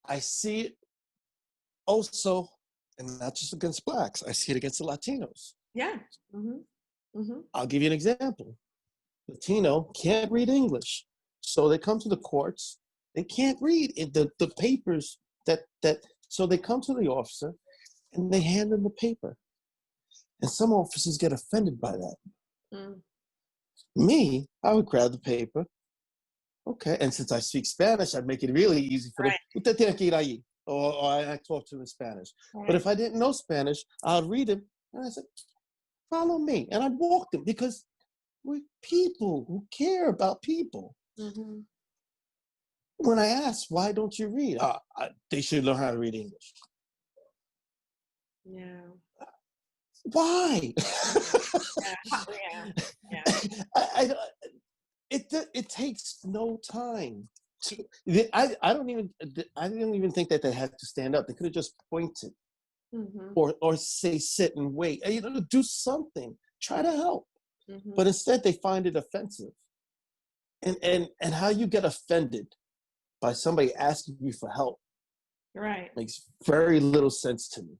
I see it also, and not just against blacks, I see it against the Latinos. Yeah. I'll give you an example. Latino can't read English. So they come to the courts. They can't read the papers so they come to the officer and they hand them the paper. And some officers get offended by that. Mm. Me, I would grab the paper. Okay. And since I speak Spanish, I'd make it really easy for them. Right. Usted tiene que ir allí. Or I talk to them in Spanish. Right. But if I didn't know Spanish, I'd read it and I said, follow me. And I'd walk them because we're people who care about people. Mm-hmm. When I ask, why don't you read? They should learn how to read English. Yeah. Why? Yeah. It takes no time. I don't even think that they had to stand up. They could have just pointed, or say sit and wait. Do something. Try to help. But instead, they find it offensive. And how you get offended by somebody asking you for help, right, makes very little sense to me.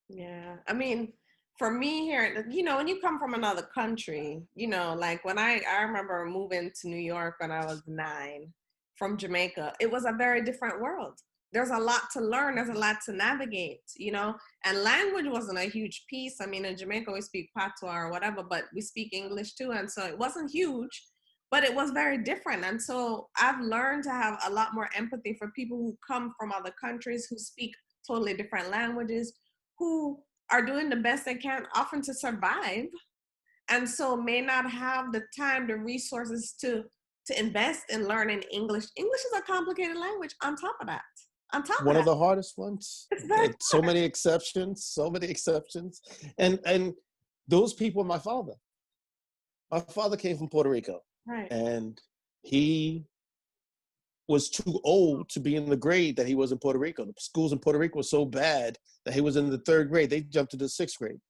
Yeah, I mean, for me here, when you come from another country, like when I remember moving to New York when I was 9 from Jamaica, it was a very different world. There's a lot to learn. There's a lot to navigate, and language wasn't a huge piece. I mean, in Jamaica, we speak patois or whatever, but we speak English too. And so it wasn't huge, but it was very different. And so I've learned to have a lot more empathy for people who come from other countries, who speak totally different languages, who are doing the best they can, often to survive, and so may not have the time, the resources to invest in learning English. English is a complicated language on top of that. One of the hardest ones. It's very hard. So many exceptions. And those people, my father came from Puerto Rico. Right. And he was too old to be in the grade that he was in Puerto Rico. The schools in Puerto Rico were so bad that he was in the 3rd grade. They jumped to the 6th grade.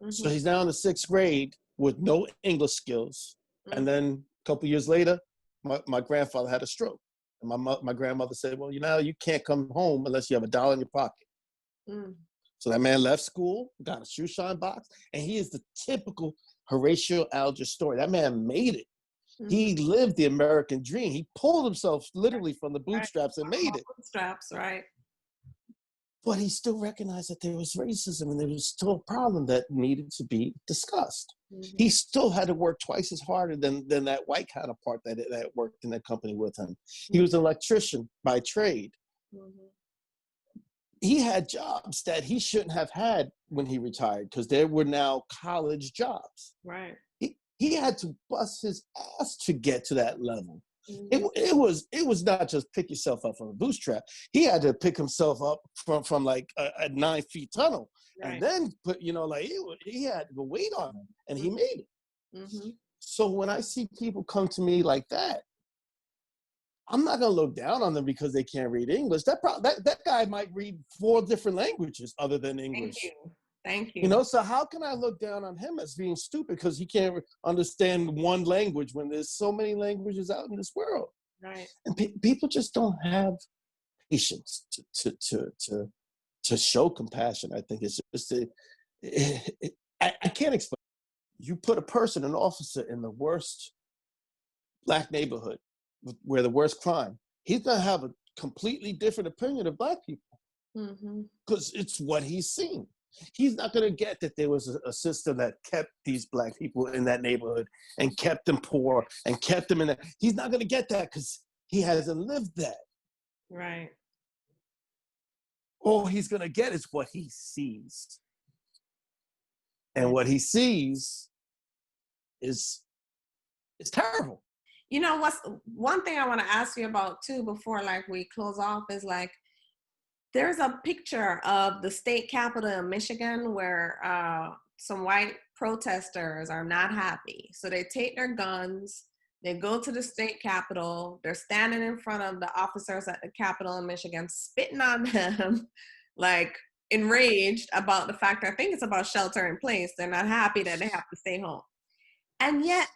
So he's now in the 6th grade with no English skills. And then a couple years later, my grandfather had a stroke. And my grandmother said, well, you can't come home unless you have $1 in your pocket. So that man left school, got a shoe shine box, and he is the typical Horatio Alger story. That man made it. He lived the American dream. He pulled himself literally from the bootstraps and made it. Bootstraps, right. But he still recognized that there was racism and there was still a problem that needed to be discussed. He still had to work twice as hard than that white counterpart that worked in that company with him. He was an electrician by trade. He had jobs that he shouldn't have had when he retired because there were now college jobs. Right. He had to bust his ass to get to that level. It was not just pick yourself up from a bootstrap. He had to pick himself up from like a 9-foot tunnel, right. And then put he had the weight on him, and he made it. So when I see people come to me like that, I'm not gonna look down on them because they can't read English. That guy might read 4 different languages other than English. Thank you. So how can I look down on him as being stupid because he can't understand one language when there's so many languages out in this world? Right. And people just don't have patience to show compassion. I think it's just I can't explain. You put a person, an officer, in the worst Black neighborhood where the worst crime, he's gonna have a completely different opinion of Black people because it's what he's seen. He's not going to get that there was a system that kept these Black people in that neighborhood and kept them poor and kept them in that. He's not going to get that because he hasn't lived that. Right. All he's going to get is what he sees. And what he sees is terrible. What's one thing I want to ask you about too before we close off is there's a picture of the state capitol in Michigan where some white protesters are not happy. So they take their guns, they go to the state capitol, they're standing in front of the officers at the capitol in Michigan, spitting on them, enraged about the fact, I think it's about shelter in place. They're not happy that they have to stay home. And yet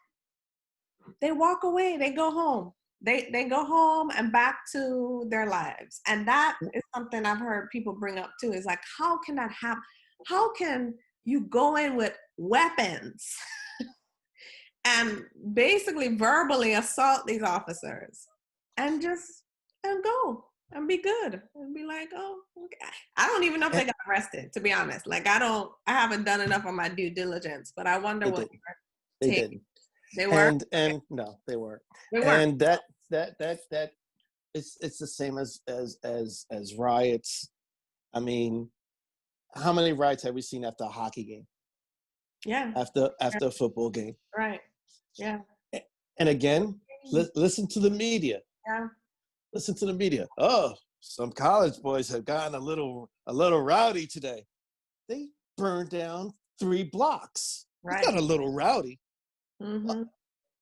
they walk away, they go home. They go home and back to their lives. And that is something I've heard people bring up too. Is like, how can that happen? How can you go in with weapons and basically verbally assault these officers and go and be good and be like, oh, okay. I don't even know if they got arrested, to be honest. Like, I haven't done enough of my due diligence, but I wonder what they didn't. They were, and no, they weren't. They weren't. And that it's the same as riots. I mean, how many riots have we seen after a hockey game? Yeah. After a football game. Right. Yeah. And again, listen to the media. Yeah. Listen to the media. Oh, some college boys have gotten a little rowdy today. They burned down 3 blocks. Right. It's not a little rowdy. Mm-hmm.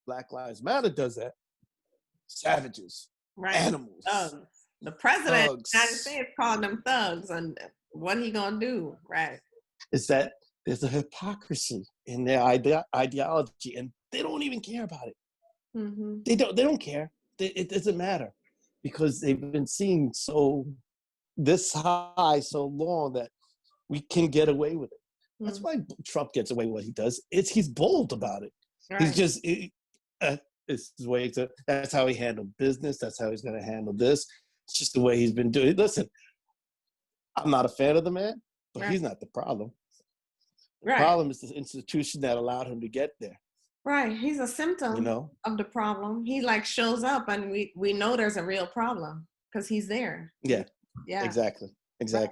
Black Lives Matter does that. Savages. Right. Animals. Thugs. The president of the United States called them thugs, and what he gonna do? Right. Is that there's a hypocrisy in their ideology, and they don't even care about it. Mm-hmm. They don't care. It doesn't matter, because they've been seen this high so long that we can get away with it. Mm-hmm. That's why Trump gets away with what he does. He's bold about it. Right. He's just it's his way to. That's how he handled business. That's how he's going to handle this. It's just the way he's been doing it. Listen, I'm not a fan of the man, but he's not the problem. The problem is the institution that allowed him to get there. Right. He's a symptom of the problem. He like shows up and we know there's a real problem because he's there. Yeah. Yeah. Exactly. Right.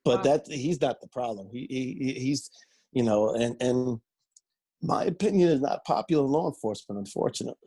But that he's not the problem. He's and my opinion is not popular in law enforcement, unfortunately.